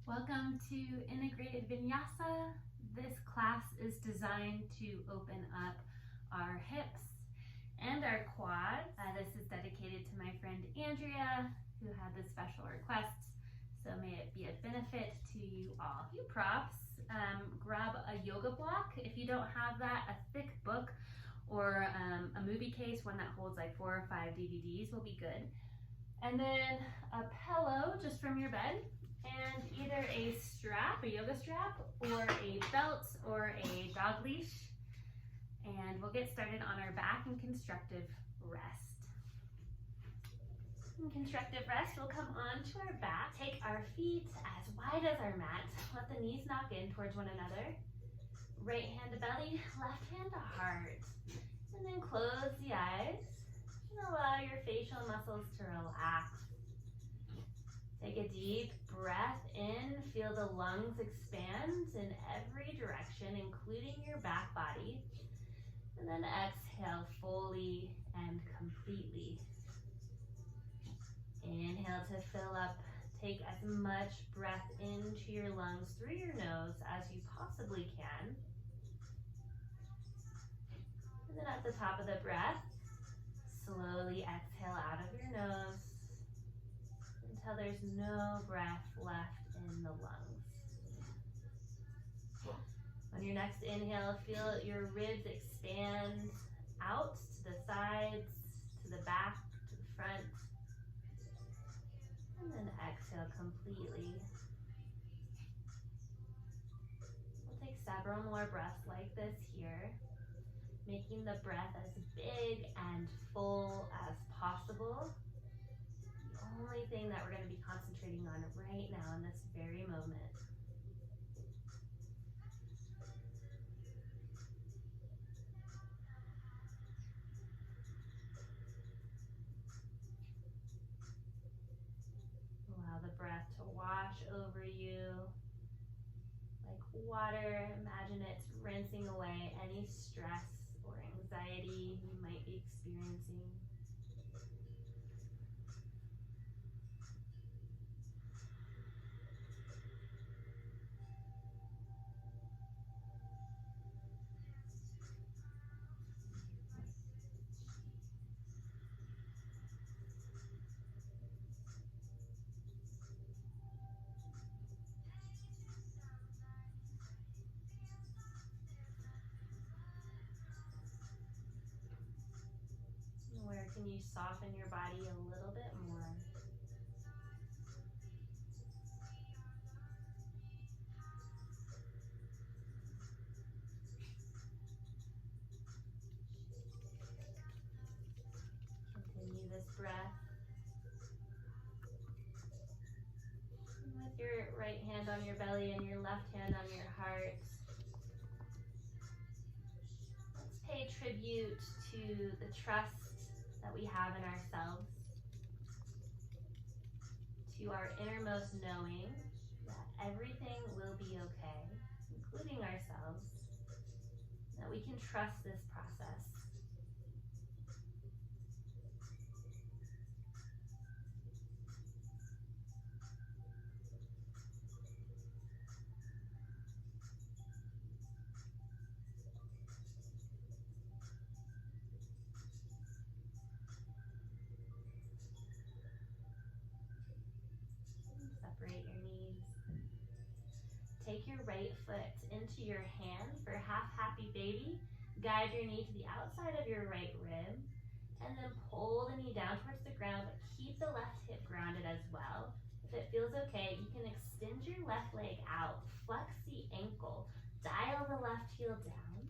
Welcome to Integrated Vinyasa. This class is designed to open up our hips and our quads. This is dedicated to my friend Andrea, who had this special request, so may it be a benefit to you all. A few props. Grab a yoga block. If you don't have that, a thick book or a movie case, one that holds like 4 or 5 DVDs will be good. And then a pillow just from your bed, and either a strap, a yoga strap, or a belt or a dog leash. And we'll get started on our back in constructive rest. In constructive rest, we'll come onto our back, take our feet as wide as our mat, let the knees knock in towards one another. Right hand to belly, left hand to heart. And then close the eyes and allow your facial muscles to relax. Take a deep breath in, feel the lungs expand in every direction, including your back body. And then exhale fully and completely. Inhale to fill up. Take as much breath into your lungs through your nose as you possibly can. And then at the top of the breath, slowly exhale out of your nose until there's no breath left in the lungs. On your next inhale, feel your ribs expand out to the sides, to the back, to the front. And then exhale completely. We'll take several more breaths like this here, making the breath as big and full as possible. The only thing that we're going to be concentrating on right now in this very moment. Allow the breath to wash over you like water. Imagine it's rinsing away any stress or anxiety you might be experiencing. Where can you soften your body a little bit more? Continue this breath. And with your right hand on your belly and your left hand on your heart, let's pay tribute to the trust that we have in ourselves, to our innermost knowing that everything will be okay, including ourselves, that we can trust this process. Separate your knees. Take your right foot into your hand for half happy baby. Guide your knee to the outside of your right rib. And then pull the knee down towards the ground, but keep the left hip grounded as well. If it feels okay, you can extend your left leg out. Flex the ankle. Dial the left heel down.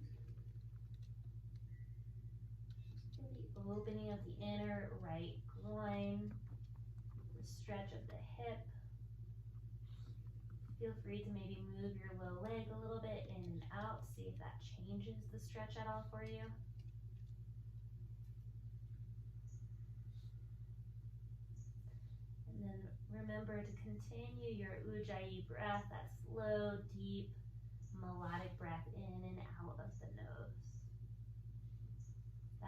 Feel the opening of the inner right groin. The stretch of the hip. Feel free to maybe move your low leg a little bit in and out. See if that changes the stretch at all for you. And then remember to continue your Ujjayi breath, that slow, deep, melodic breath in and out of the nose.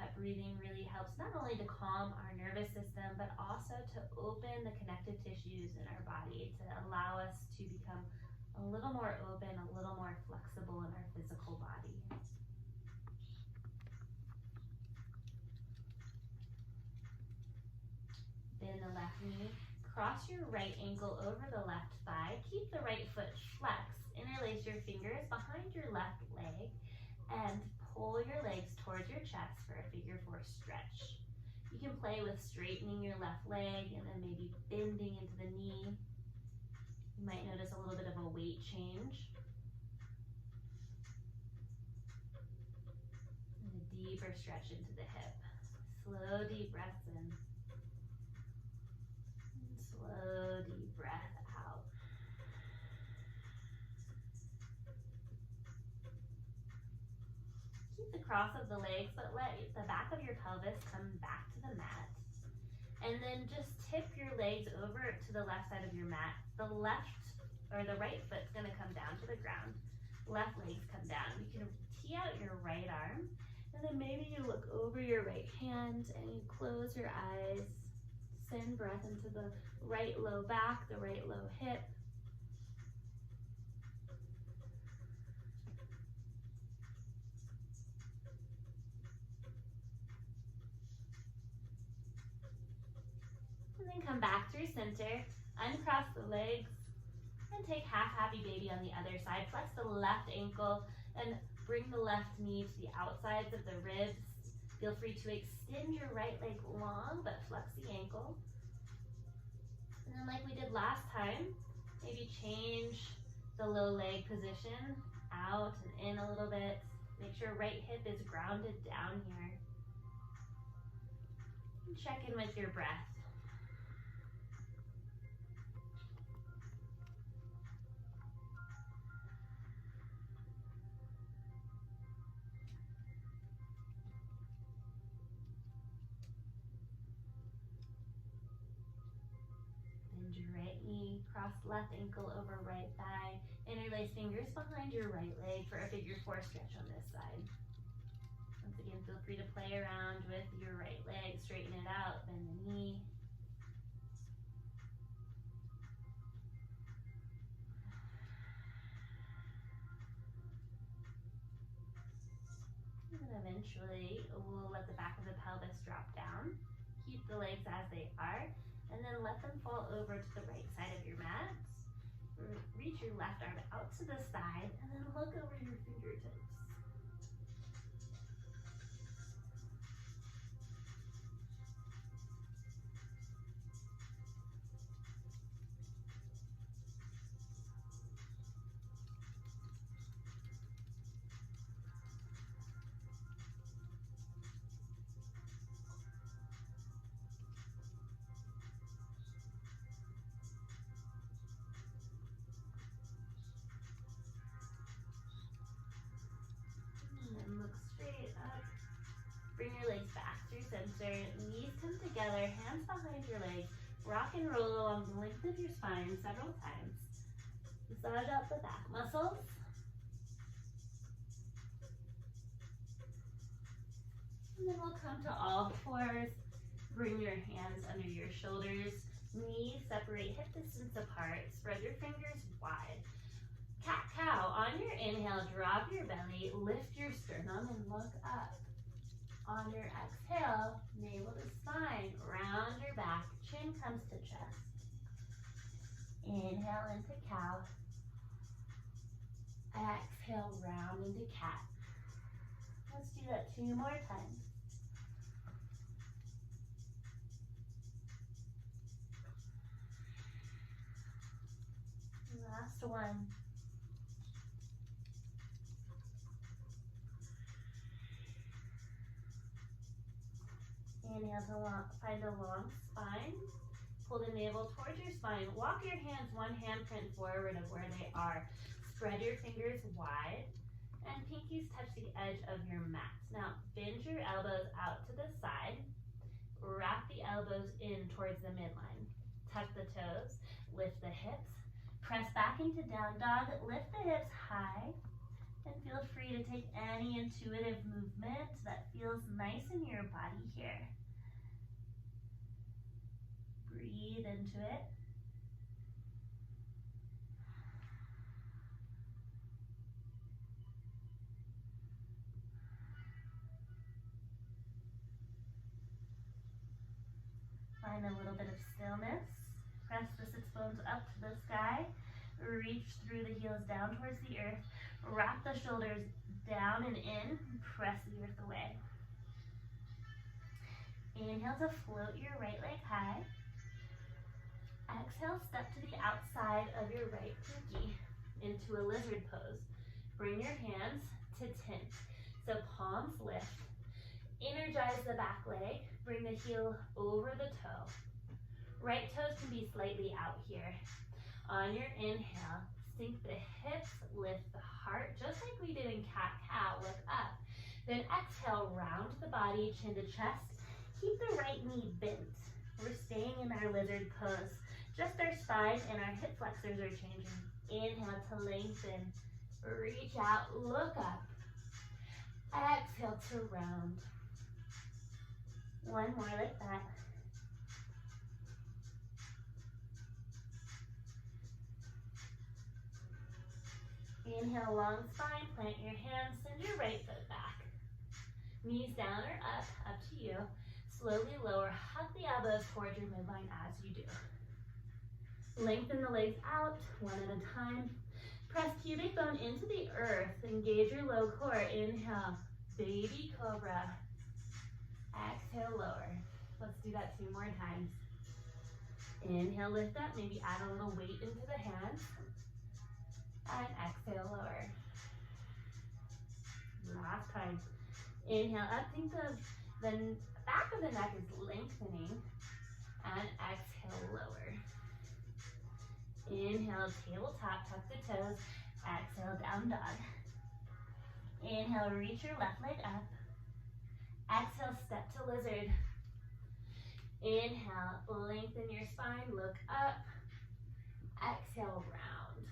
That breathing really helps not only to calm our nervous system, but also to open the connective tissues in our body to allow us to become little more open, a little more flexible in our physical body. Bend the left knee, cross your right ankle over the left thigh, keep the right foot flexed, interlace your fingers behind your left leg, and pull your legs towards your chest for a figure 4 stretch. You can play with straightening your left leg and then maybe bending into the knee. You might notice a little bit of a weight change. And a deeper stretch into the hip. Slow, deep breaths in. And slow, deep breath out. Keep the cross of the legs, but let the back of your pelvis come back to the mat. And then just tip your legs over to the left side of your mat. The left or the right foot's gonna come down to the ground. Left legs come down. You can tee out your right arm, and then maybe you look over your right hand and you close your eyes. Send breath into the right low back, the right low hip. And then come back through center, uncross the legs, and take half happy baby on the other side. Flex the left ankle and bring the left knee to the outsides of the ribs. Feel free to extend your right leg long, but flex the ankle. And then like we did last time, maybe change the low leg position out and in a little bit. Make sure right hip is grounded down here. And check in with your breath. Bend your right knee, cross left ankle over right thigh, interlace fingers behind your right leg for a figure 4 stretch on this side. Once again, feel free to play around with your right leg, straighten it out, bend the knee. And then eventually, we'll let the back of the pelvis drop down. Keep the legs as they are, and then let them fall over to the right side of your mat. Reach your left arm out to the side, and then look over your fingertips. Bring your legs back through center, knees come together, hands behind your legs, rock and roll along the length of your spine several times. Massage out the back muscles. And then we'll come to all fours. Bring your hands under your shoulders, knees separate hip distance apart, spread your fingers wide. Cat-cow, on your inhale, drop your belly, lift your sternum and look up. On your exhale, navel to spine, round your back, chin comes to chest. Inhale into cow. Exhale, round into cat. Let's do that 2 more times. Last one. Inhale to find a long spine. Pull the navel towards your spine. Walk your hands one handprint forward of where they are. Spread your fingers wide and pinkies touch the edge of your mat. Now bend your elbows out to the side. Wrap the elbows in towards the midline. Tuck the toes. Lift the hips. Press back into down dog. Lift the hips high. And feel free to take any intuitive movement that feels nice in your body here. Breathe into it. Find a little bit of stillness. Press the sits bones up to the sky. Reach through the heels down towards the earth. Wrap the shoulders down and in. Press the earth away. Inhale to float your right leg high. Exhale, step to the outside of your right pinky into a lizard pose. Bring your hands to tent. So palms lift. Energize the back leg. Bring the heel over the toe. Right toes can be slightly out here. On your inhale, sink the hips, lift the heart, just like we did in cat-cow. Look up. Then exhale, round the body, chin to chest. Keep the right knee bent. We're staying in our lizard pose. Just our spine and our hip flexors are changing. Inhale to lengthen. Reach out, look up. Exhale to round. One more like that. Inhale, long spine, plant your hands, send your right foot back. Knees down or up to you. Slowly lower, hug the elbows towards your midline as you do. Lengthen the legs out, one at a time. Press pubic bone into the earth, engage your low core. Inhale, baby cobra. Exhale, lower. Let's do that 2 more times. Inhale, lift up, maybe add a little weight into the hands. And exhale, lower. Last time. Inhale up, think of the back of the neck is lengthening. And exhale, lower. Inhale, tabletop, tuck the toes. Exhale, down dog. Inhale, reach your left leg up. Exhale, step to lizard. Inhale, lengthen your spine, look up. Exhale, round.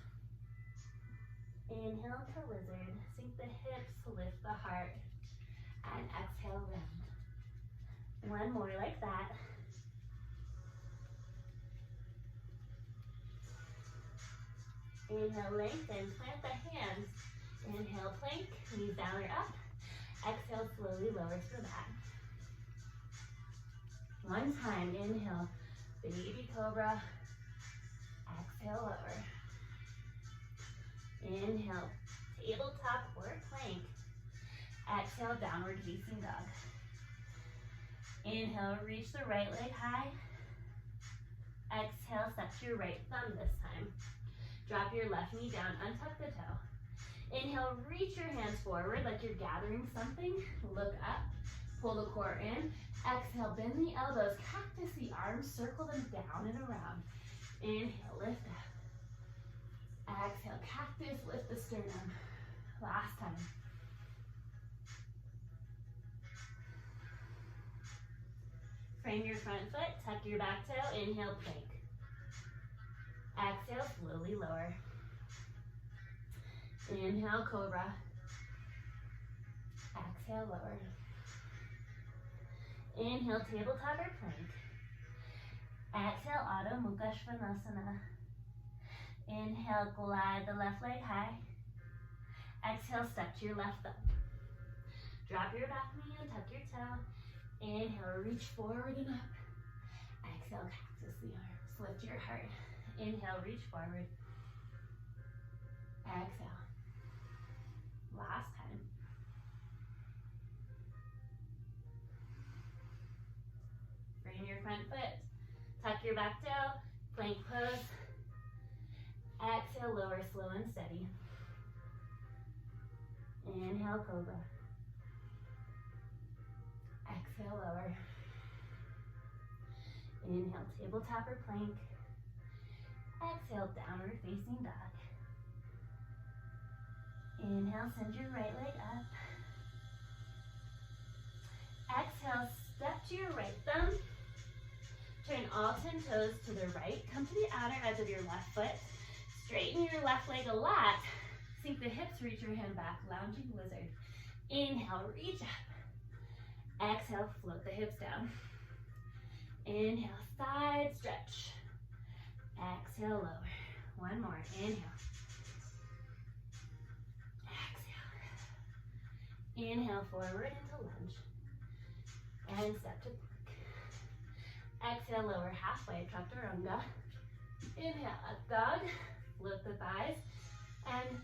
Inhale to lizard, sink the hips, lift the heart, and exhale, round. One more like that. Inhale, lengthen, plant the hands. Inhale, plank, knees down or up. Exhale, slowly lower to the mat. One time, inhale, baby cobra. Exhale, lower. Inhale, tabletop or plank. Exhale, downward facing dog. Inhale, reach the right leg high. Exhale, step to your right thumb this time. Drop your left knee down, untuck the toe. Inhale, reach your hands forward like you're gathering something. Look up, pull the core in. Exhale, bend the elbows, cactus the arms, circle them down and around. Inhale, lift up. Exhale, cactus, lift the sternum. Last time. Frame your front foot, tuck your back toe, inhale, plank. Exhale, slowly lower. Inhale, cobra. Exhale, lower. Inhale, tabletop or plank. Exhale, Adho Mukha Svanasana. Inhale, glide the left leg high. Exhale, step to your left thumb. Drop your back knee and tuck your toe. Inhale, reach forward and up. Exhale, cactus the arms. Lift your heart. Inhale, reach forward. Exhale. Last time. Frame your front foot. Tuck your back toe. Plank pose. Exhale, lower, slow and steady. Inhale, cobra. Exhale, lower. Inhale, tabletop or plank. Exhale, downward facing dog. Inhale, send your right leg up. Exhale, step to your right thumb. Turn all 10 toes to the right. Come to the outer edge of your left foot. Straighten your left leg a lot. Sink the hips, reach your hand back, lounging lizard. Inhale, reach up. Exhale, float the hips down. Inhale, side stretch. Exhale, lower. One more. Inhale. Exhale. Inhale, forward into lunge. And step to plank. Exhale, lower halfway, chaturanga. Inhale, up dog. Lift the thighs and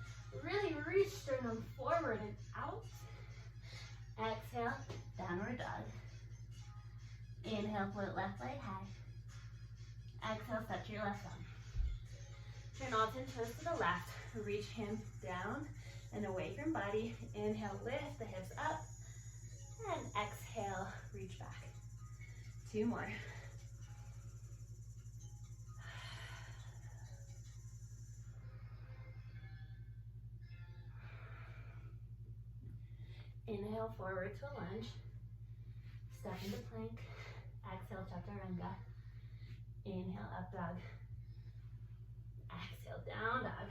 really reach sternum forward and out. Exhale, downward dog. Inhale, float left leg high. Exhale, step to your left thumb. Turn all 10 toes to the left. Reach hands down and away from body. Inhale, lift the hips up. And exhale, reach back. 2 more. Inhale, forward to a lunge. Step into plank. Exhale, chaturanga. Inhale, up dog. Exhale, down dog.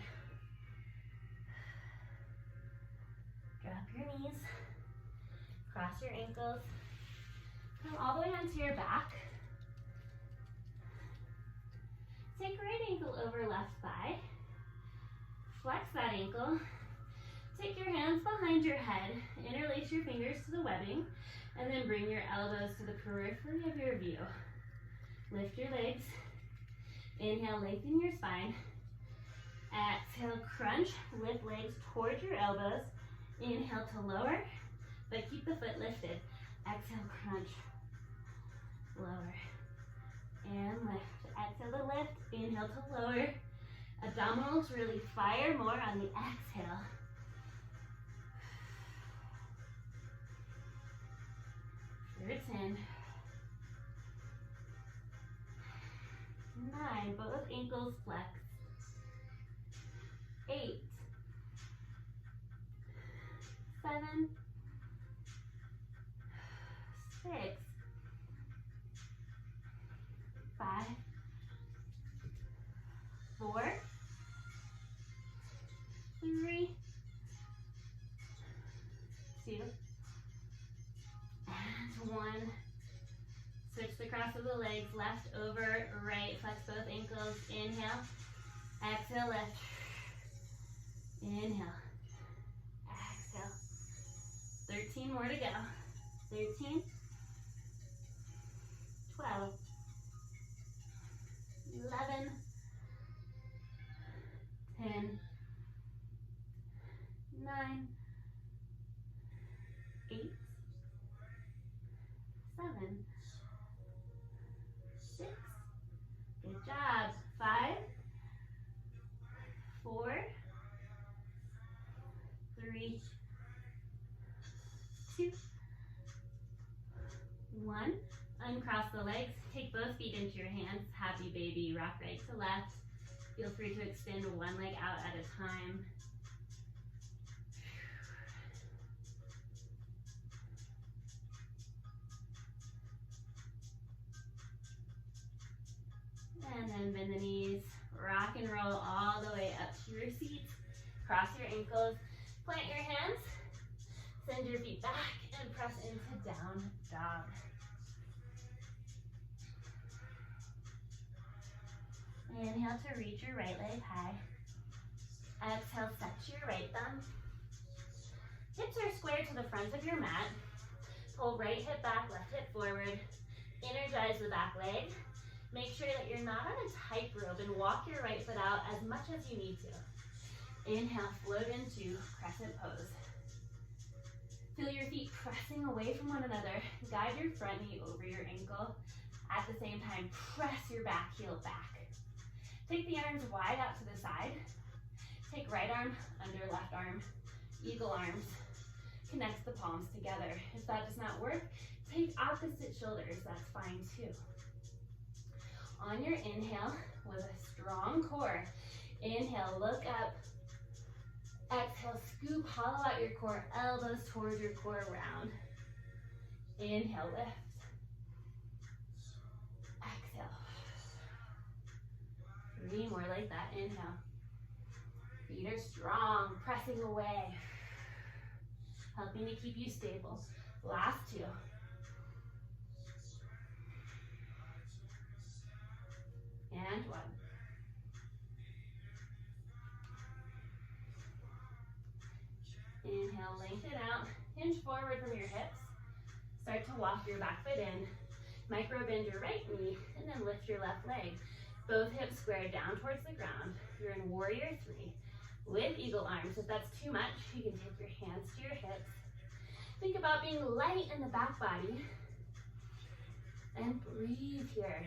Drop your knees. Cross your ankles. Come all the way onto your back. Take right ankle over left thigh. Flex that ankle. Take your hands behind your head. Interlace your fingers to the webbing. And then bring your elbows to the periphery of your view. Lift your legs. Inhale, lengthen your spine. Exhale, crunch. Lift legs towards your elbows. Inhale to lower, but keep the foot lifted. Exhale, crunch. Lower. And lift. Exhale to lift. Inhale to lower. Abdominals really fire more on the exhale. For 10. 9, both ankles flex. 8. 7. 6. 5. 4. 3. 2. And 1. Switch the cross of the legs, left over right. Flex both ankles. Inhale. Exhale, lift. Inhale. Exhale. 13 more to go. 13. 12. 11. 10. 9. 8. 7. 6. Good job. 5. 4. 3. 2. 1. Uncross the legs. Take both feet into your hands. Happy baby. Rock right to left. Feel free to extend one leg out at a time. And then bend the knees. Rock and roll all the way up to your seats. Cross your ankles. Plant your hands. Send your feet back and press into down dog. Inhale to reach your right leg high. Exhale, set your right thumb. Hips are square to the front of your mat. Pull right hip back, left hip forward. Energize the back leg. Make sure that you're not on a tightrope and walk your right foot out as much as you need to. Inhale, float into crescent pose. Feel your feet pressing away from one another. Guide your front knee over your ankle. At the same time, press your back heel back. Take the arms wide out to the side. Take right arm under left arm. Eagle arms. Connect the palms together. If that does not work, take opposite shoulders. That's fine too. On your inhale, with a strong core, inhale, look up. Exhale, scoop, hollow out your core, elbows towards your core round. Inhale, lift. Exhale. 3 more like that. Inhale. Feet are strong, pressing away, helping to keep you stable. Last 2. And 1. Inhale, lengthen out. Hinge forward from your hips. Start to walk your back foot in. Micro bend your right knee and then lift your left leg. Both hips square down towards the ground. You're in warrior 3 with eagle arms. If that's too much, you can take your hands to your hips. Think about being light in the back body. And breathe here.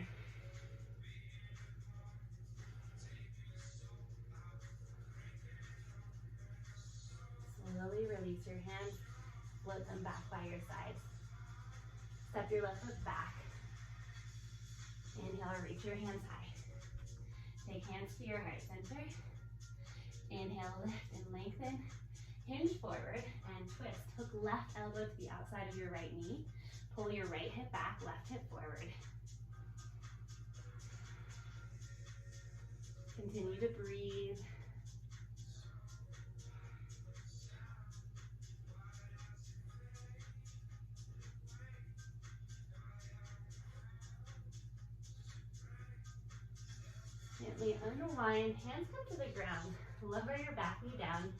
Slowly release your hands. Float them back by your sides. Step your left foot back. Inhale, reach your hands high. Take hands to your heart center. Inhale, lift and lengthen. Hinge forward and twist. Hook left elbow to the outside of your right knee. Pull your right hip back, left hip forward. Continue to breathe. Gently unwind, hands come to the ground. Lower your back knee down.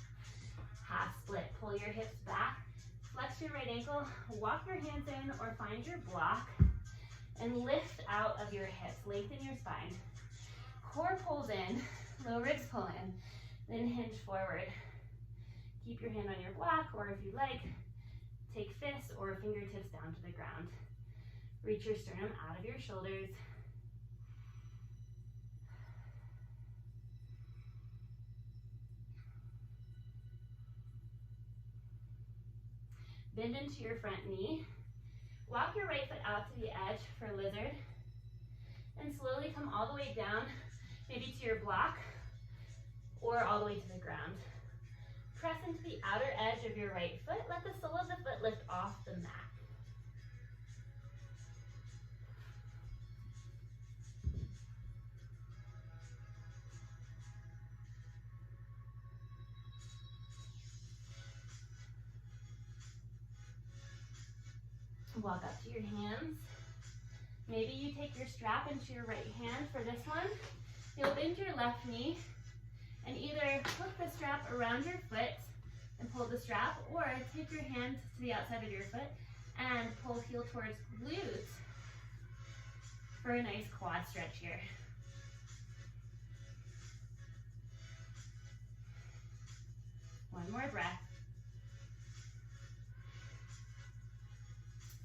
Half split, pull your hips back. Flex your right ankle, walk your hands in or find your block and lift out of your hips. Lengthen your spine. Core pulls in, low ribs pull in, then hinge forward. Keep your hand on your block, or if you like, take fists or fingertips down to the ground. Reach your sternum out of your shoulders. Bend into your front knee. Walk your right foot out to the edge for lizard. And slowly come all the way down, maybe to your block, or all the way to the ground. Press into the outer edge of your right foot. Let the sole of the foot lift off the mat. Walk up to your hands. Maybe you take your strap into your right hand for this one. You'll bend your left knee and either hook the strap around your foot and pull the strap, or take your hand to the outside of your foot and pull heel towards glute for a nice quad stretch here. One more breath.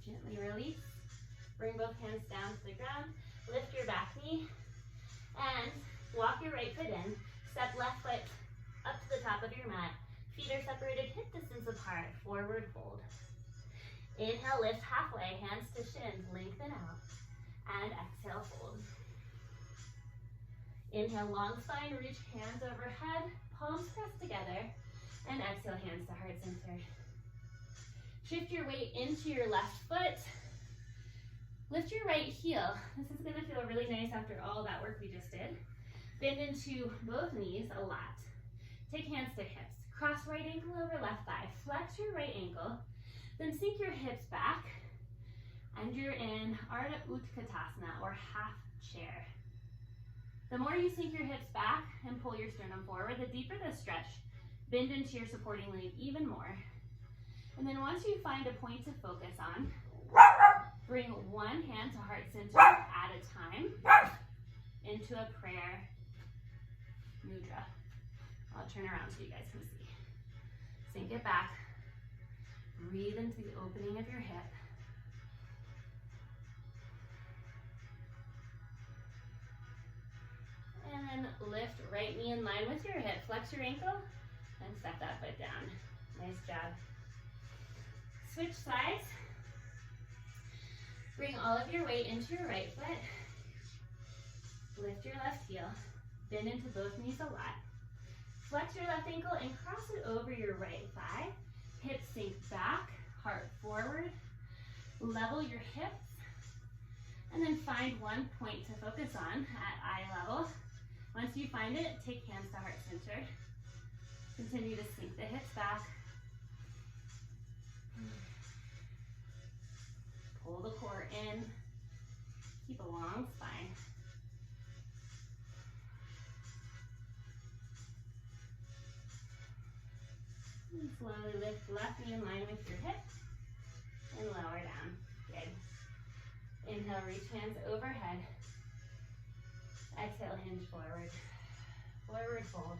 Gently release. Bring both hands down to the ground. Lift your back knee and walk your right foot in. Step left foot up to the top of your mat. Feet are separated hip distance apart. Forward fold. Inhale, lift halfway, hands to shins, lengthen out. And exhale, fold. Inhale, long spine, reach hands overhead, palms press together. And exhale, hands to heart center. Shift your weight into your left foot. Lift your right heel. This is gonna feel really nice after all that work we just did. Bend into both knees a lot. Take hands to hips. Cross right ankle over left thigh. Flex your right ankle. Then sink your hips back. And you're in Ardha Utkatasana, or half chair. The more you sink your hips back and pull your sternum forward, the deeper the stretch. Bend into your supporting leg even more. And then once you find a point to focus on, bring one hand to heart center at a time into a prayer mudra. I'll turn around so you guys can see. Sink it back. Breathe into the opening of your hip. And then lift right knee in line with your hip. Flex your ankle and step that foot down. Nice job. Switch sides. Bring all of your weight into your right foot. Lift your left heel. Bend into both knees a lot. Flex your left ankle and cross it over your right thigh. Hips sink back, heart forward. Level your hips. And then find one point to focus on at eye level. Once you find it, take hands to heart center. Continue to sink the hips back. Pull the core in. Keep a long spine. And slowly lift left knee in line with your hip and lower down. Good. Inhale, reach hands overhead. Exhale, hinge forward. Forward fold.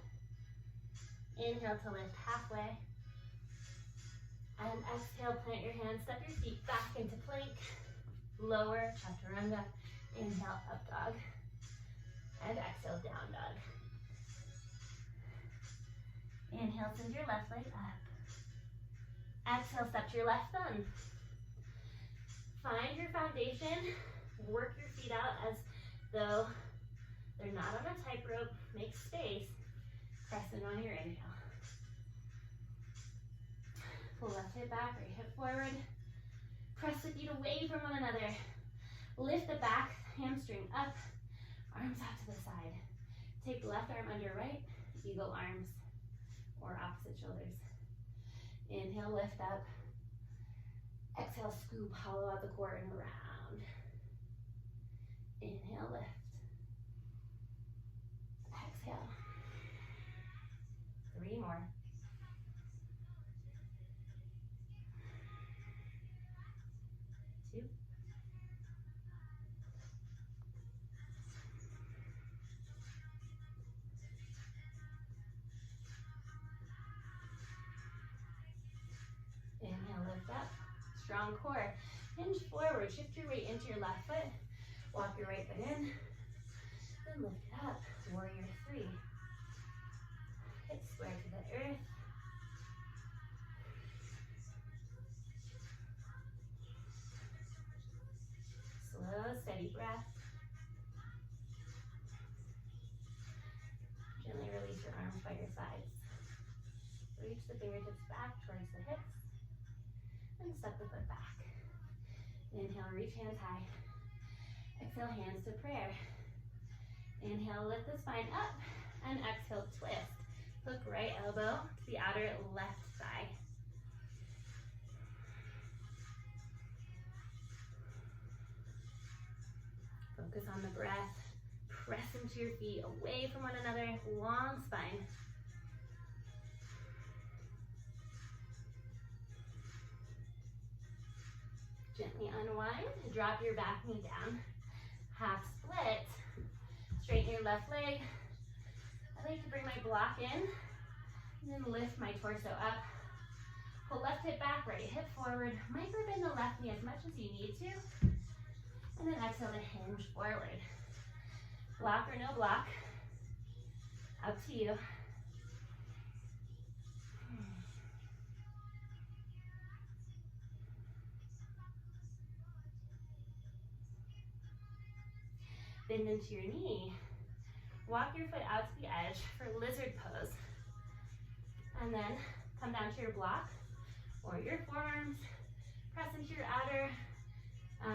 Inhale to lift halfway. And exhale, plant your hands, step your feet back into plank. Lower, chaturanga. Inhale, up dog. And exhale, down dog. Inhale, send your left leg up. Exhale, step to your left thumb. Find your foundation. Work your feet out as though they're not on a tightrope. Make space. Press in on your inhale. Pull left hip back, right hip forward. Press the feet away from one another. Lift the back hamstring up. Arms out to the side. Take left arm under right. Eagle arms or opposite shoulders. Inhale, lift up. Exhale, scoop, hollow out the core and around. Inhale, lift. Exhale. 3 more. Inhale, lift up. Strong core. Hinge forward. Shift your weight into your left foot. Walk your right foot in. Then lift it up. Warrior 3. Hips square to the earth. Slow, steady breath. Gently release your arms by your sides. Reach the fingertips back towards the hips. And step the foot back. Inhale, reach hands high. Exhale, hands to prayer. Inhale, lift the spine up. And exhale, twist. Hook right elbow to the outer left thigh. Focus on the breath. Press into your feet away from one another. Long spine. Gently unwind. Drop your back knee down. Half split. Straighten your left leg. I like to bring my block in and then lift my torso up. Pull left hip back, right hip forward. Micro bend the left knee as much as you need to. And then exhale to hinge forward. Block or no block. Up to you. Bend into your knee. Walk your foot out to the edge for lizard pose. And then come down to your block or your forearms. Press into your outer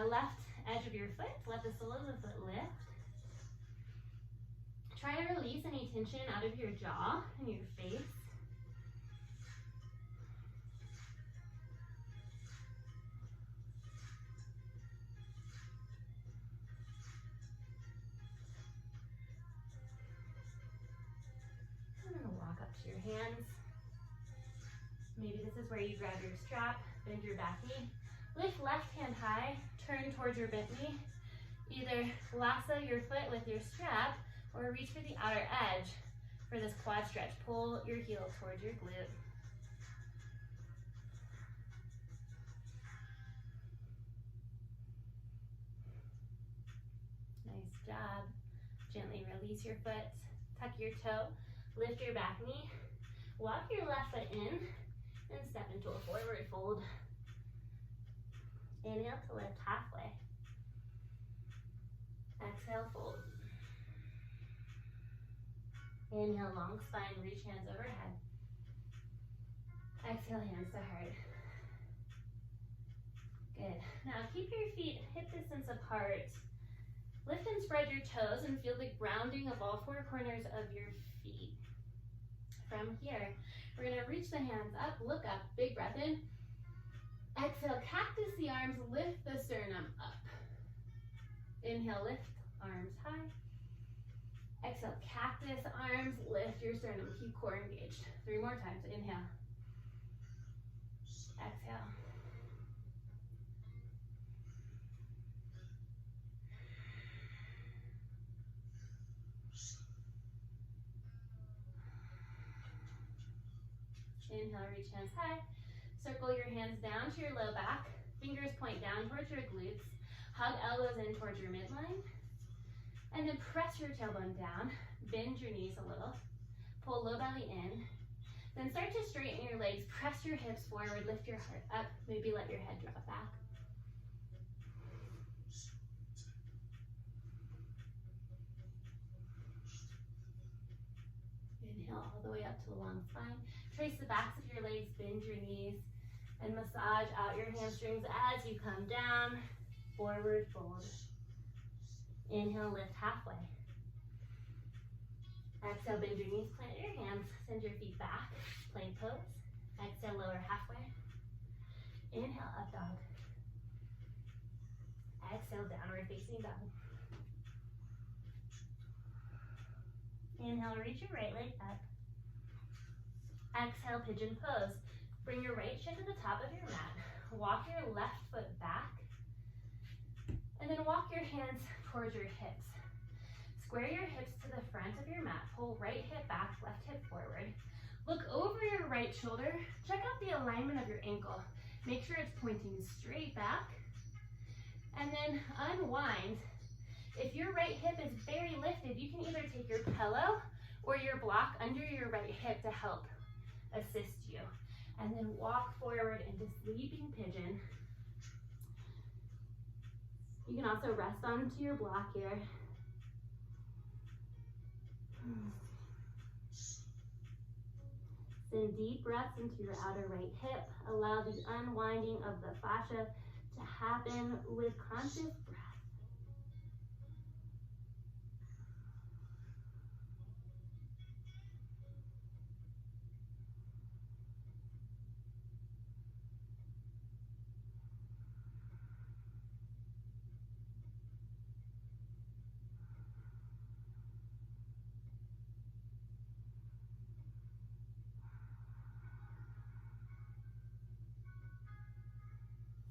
left edge of your foot. Let the sole of the foot lift. Try to release any tension out of your jaw and your face. I'm going to walk up to your hands. Maybe this is where you grab your strap, bend your back knee. Lift left hand high, turn towards your bent knee. Either lasso your foot with your strap or reach for the outer edge for this quad stretch. Pull your heel towards your glute. Nice job. Gently release your foot, tuck your toe, lift your back knee, walk your left foot in, and step into a forward fold. Inhale to lift halfway. Exhale, fold. Inhale, long spine, reach hands overhead. Exhale, hands to heart. Good. Now keep your feet hip distance apart. Lift and spread your toes and feel the grounding of all 4 corners of your feet. From here, we're going to reach the hands up, look up, big breath in. Exhale, cactus the arms, lift the sternum up. Inhale, lift, arms high. Exhale, cactus arms, lift your sternum, keep core engaged. 3 more times, inhale. Exhale. Inhale, reach hands high. Circle your hands down to your low back. Fingers point down towards your glutes. Hug elbows in towards your midline. And then press your tailbone down. Bend your knees a little. Pull low belly in. Then start to straighten your legs. Press your hips forward. Lift your heart up. Maybe let your head drop back. Inhale all the way up to a long spine. Trace the backs of your legs. Bend your knees. And massage out your hamstrings as you come down. Forward fold. Inhale, lift halfway. Exhale, bend your knees, plant your hands, send your feet back, plank pose. Exhale, lower halfway. Inhale, up dog. Exhale, downward facing dog. Inhale, reach your right leg up. Exhale, pigeon pose. Bring your right shin to the top of your mat. Walk your left foot back. And then walk your hands towards your hips. Square your hips to the front of your mat. Pull right hip back, left hip forward. Look over your right shoulder. Check out the alignment of your ankle. Make sure it's pointing straight back. And then unwind. If your right hip is very lifted, you can either take your pillow or your block under your right hip to help assist you. And then walk forward into sleeping pigeon. You can also rest onto your block here. Send deep breaths into your outer right hip. Allow the unwinding of the fascia to happen with conscious breath.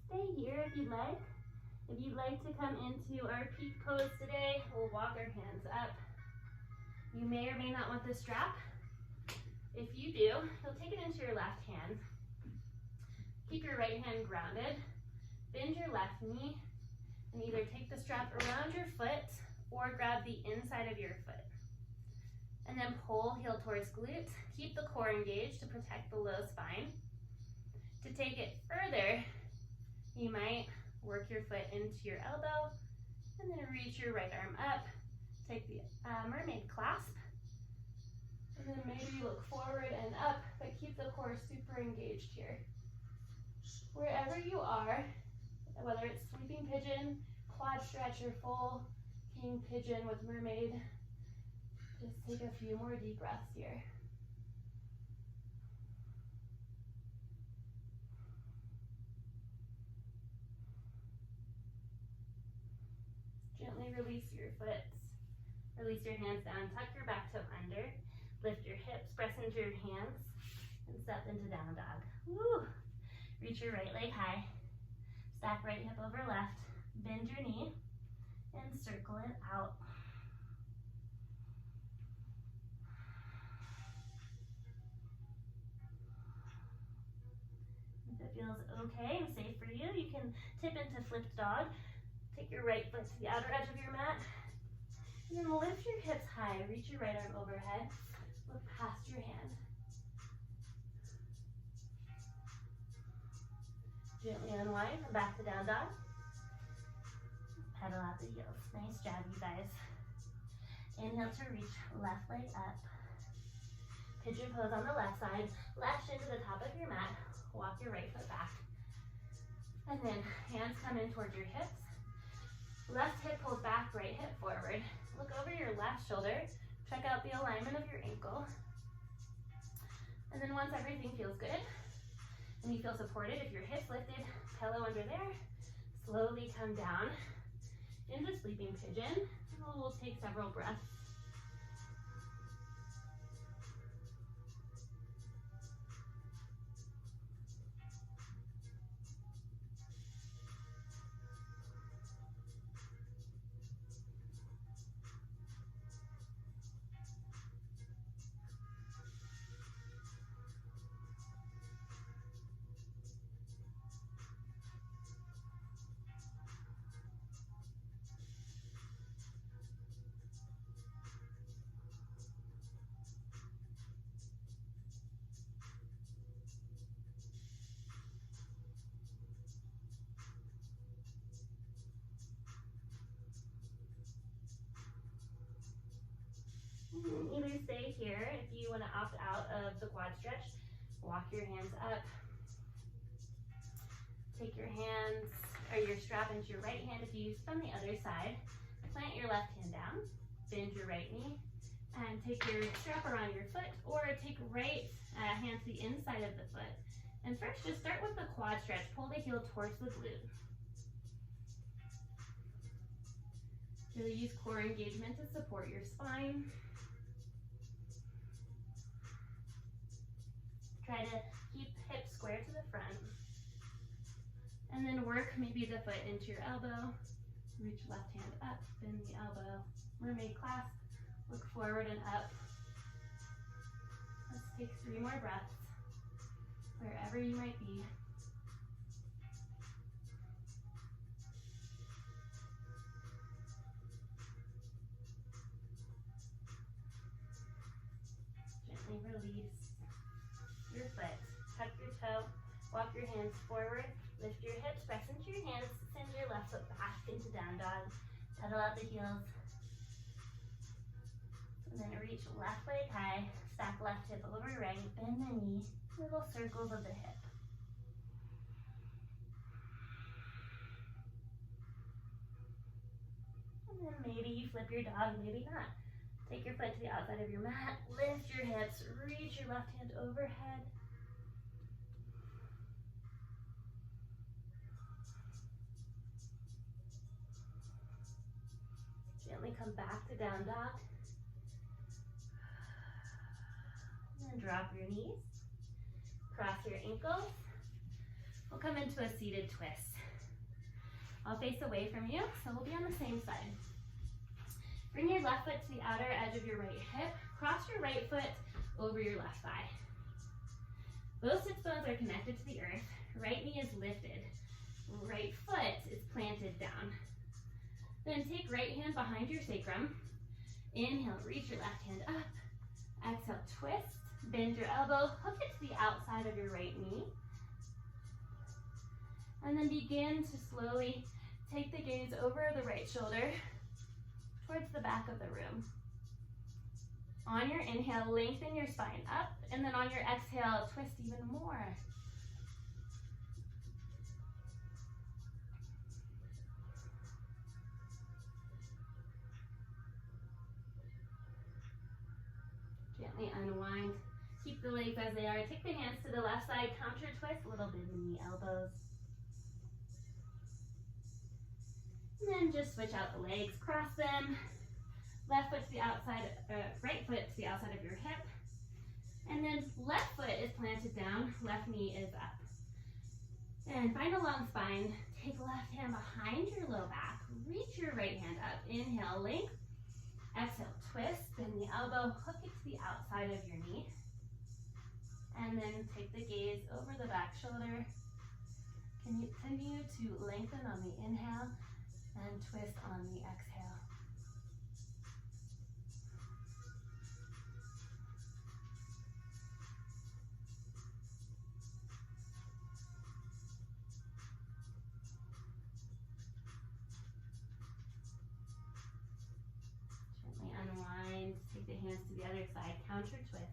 Stay here if you'd like. If you'd like to come into our peak pose today, we'll walk our hands up. You may or may not want this strap. If you do, you'll take it into your left hand. Keep your right hand grounded. Bend your left knee and either take the strap around your foot or grab the inside of your foot. And then pull heel towards glute. Keep the core engaged to protect the low spine. To take it further, you might work your foot into your elbow and then reach your right arm up. Take the mermaid clasp. And then maybe look forward and up, but keep the core super engaged here. Wherever you are, whether it's sleeping pigeon, quad stretch, or full king pigeon with mermaid, just take a few more deep breaths here. Gently release your foot. Release your hands down. Tuck your back toe under. Lift your hips. Press into your hands. And step into down dog. Woo! Reach your right leg high. Stack right hip over left. Bend your knee. And circle it out. If it feels okay and safe for you, you can tip into flipped dog. Take your right foot to the outer edge of your mat. And then lift your hips high. Reach your right arm overhead. Look past your hand. Gently unwind. Come back to down dog. Pedal out the heels. Nice job, you guys. Inhale to reach left leg up. Pigeon pose on the left side. Left shin to the top of your mat. Walk your right foot back. And then hands come in towards your hips. Left hip pulls back, right hip forward. Look over your left shoulder. Check out the alignment of your ankle. And then once everything feels good and you feel supported, if your hips lifted, pillow under there, slowly come down into sleeping pigeon. And we'll take several breaths. stay here. If you want to opt out of the quad stretch, walk your hands up. Take your hands, or your strap into your right hand if you use it on the other side. Plant your left hand down, bend your right knee, and take your strap around your foot, or take right hand to the inside of the foot. And first, just start with the quad stretch. Pull the heel towards the glute. Really use core engagement to support your spine. Try to keep hips square to the front. And then work maybe the foot into your elbow. Reach left hand up, bend the elbow. Mermaid clasp, look forward and up. Let's take 3 more breaths, wherever you might be. Gently release your foot. Tuck your toe, walk your hands forward, lift your hips, press into your hands, send your left foot back into down dog. Pedal out the heels. And then reach left leg high, stack left hip over right, bend the knee, little circles of the hip. And then maybe you flip your dog, maybe not. Take your foot to the outside of your mat, lift your hips, reach your left hand overhead. Gently come back to down dog. And then drop your knees, cross your ankles. We'll come into a seated twist. I'll face away from you, so we'll be on the same side. Bring your left foot to the outer edge of your right hip. Cross your right foot over your left thigh. Both sits bones are connected to the earth. Right knee is lifted. Right foot is planted down. Then take right hand behind your sacrum. Inhale, reach your left hand up. Exhale, twist. Bend your elbow, hook it to the outside of your right knee. And then begin to slowly take the gaze over the right shoulder towards the back of the room. On your inhale, lengthen your spine up, and then on your exhale, twist even more. Gently unwind. Keep the legs as they are. Take the hands to the left side, counter twist, a little bend in the elbows. And then just switch out the legs, cross them. Left foot to the outside, right foot to the outside of your hip. And then left foot is planted down, left knee is up. And find a long spine. Take left hand behind your low back. Reach your right hand up. Inhale, length. Exhale, twist. Bend the elbow, hook it to the outside of your knee. And then take the gaze over the back shoulder. Continue to lengthen on the inhale and twist on the exhale. Gently unwind, take the hands to the other side, counter twist.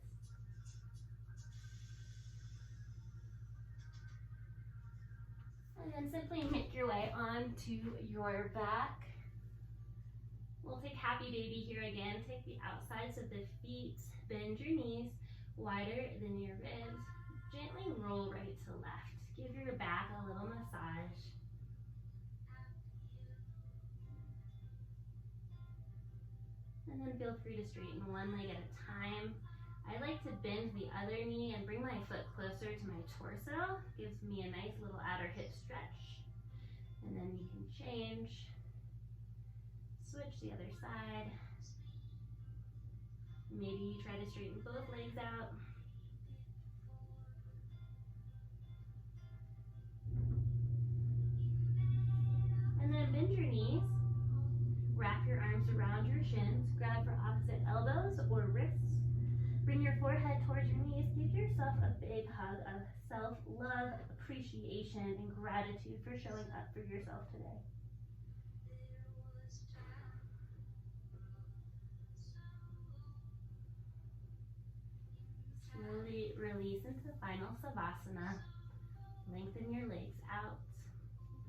And then simply make your way onto your back. We'll take happy baby here again. Take the outsides of the feet, bend your knees wider than your ribs. Gently roll right to left. Give your back a little massage. And then feel free to straighten one leg at a time. I like to bend the other knee and bring my foot closer to my torso. Gives me a nice little outer hip stretch. And then you can change. Switch the other side. Maybe you try to straighten both legs out. And then bend your knees. Wrap your arms around your shins. Grab for opposite elbows or wrists. Bring your forehead towards your knees. Give yourself a big hug of self-love, appreciation, and gratitude for showing up for yourself today. Slowly release into final Savasana. Lengthen your legs out.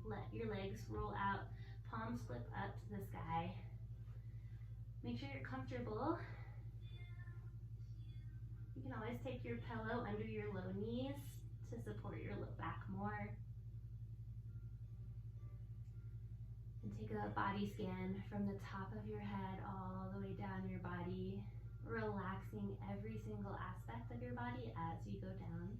Let your legs roll out. Palms flip up to the sky. Make sure you're comfortable. You can always take your pillow under your low knees to support your low back more. And take a body scan from the top of your head all the way down your body, relaxing every single aspect of your body as you go down.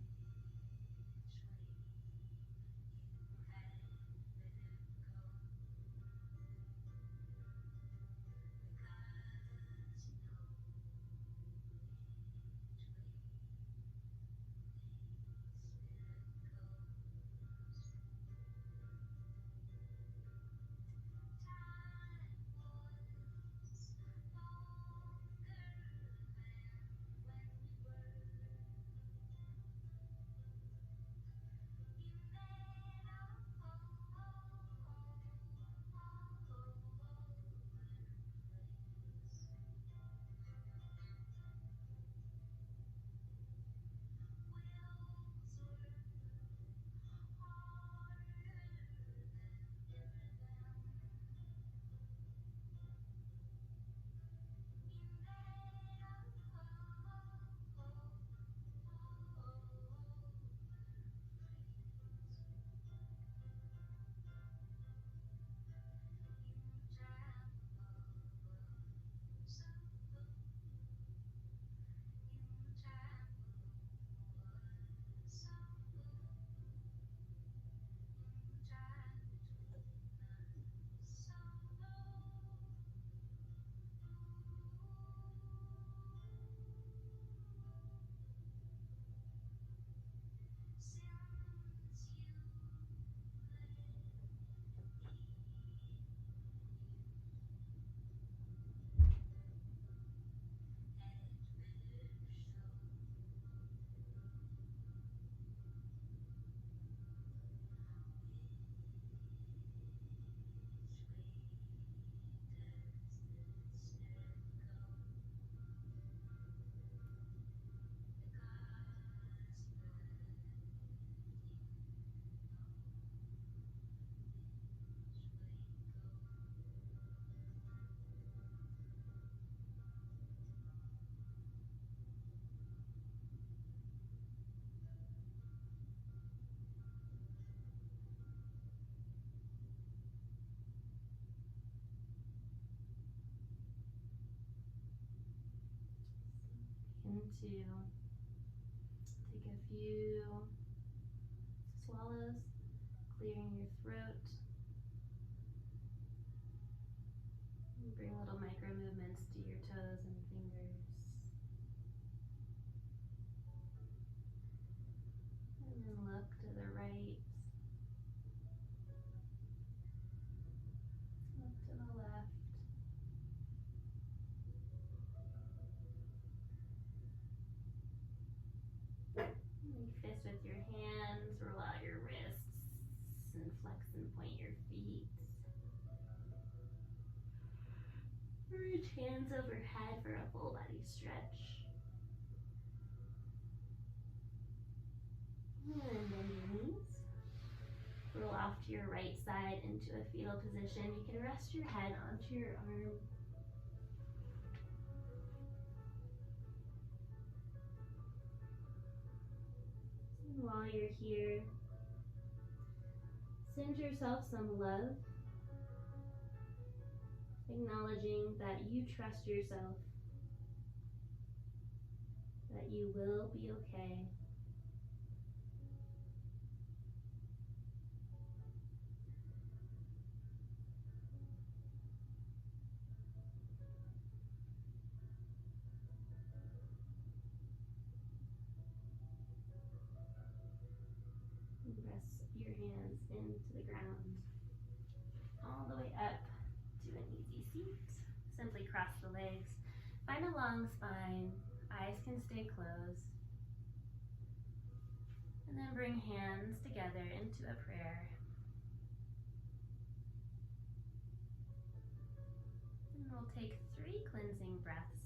Into take a few swallows, clearing your throat. And bring little micro movements to your toes and fingers. And then look to the right. Look to the left. Make fists with your hands, roll out your wrists, and flex and point your feet. Reach hands overhead for a full body stretch. And bend your knees. Roll off to your right side into a fetal position. You can rest your head onto your arm. And while you're here, send yourself some love, acknowledging that you trust yourself, that you will be okay. And press your hands into the ground, all the way up to an easy seat. Simply cross the legs, find a long spine, eyes can stay closed. And then bring hands together into a prayer. And we'll take 3 cleansing breaths.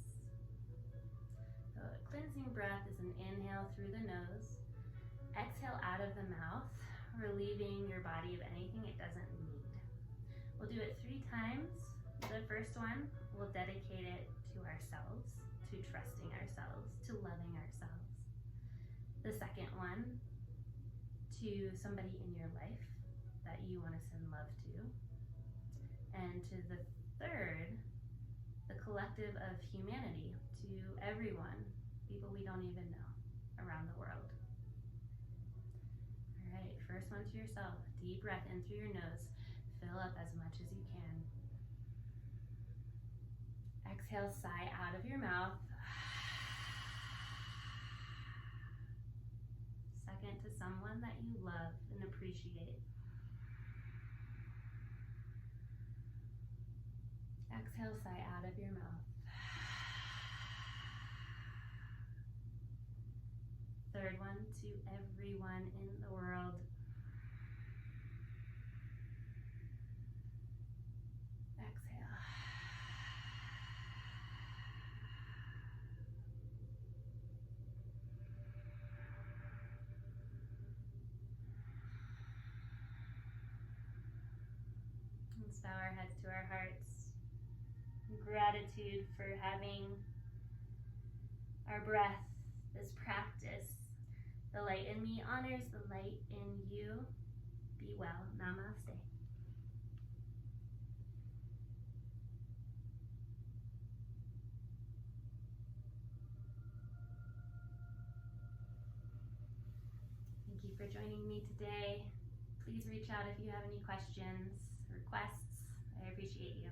So cleansing relaxing breath is an inhale through the nose, exhale out of the mouth, relieving your body of anything it doesn't need. We'll do it 3 times. The first one, we'll dedicate it to ourselves, to trusting ourselves, to loving ourselves. The second one, to somebody in your life that you want to send love to. And to the third, the collective of humanity, to everyone, people we don't even know around the world. All right, first one to yourself. Deep breath in through your nose. Fill up as much as you can. Exhale, sigh out of your mouth. Second, to someone that you love and appreciate. Exhale, sigh out of your mouth. Third one, to everyone in the world. Exhale. Let's bow our heads to our hearts. Gratitude for having our breath, this practice. The light in me honors the light in you. Be well. Namaste. Thank you for joining me today. Please reach out if you have any questions, requests. I appreciate you.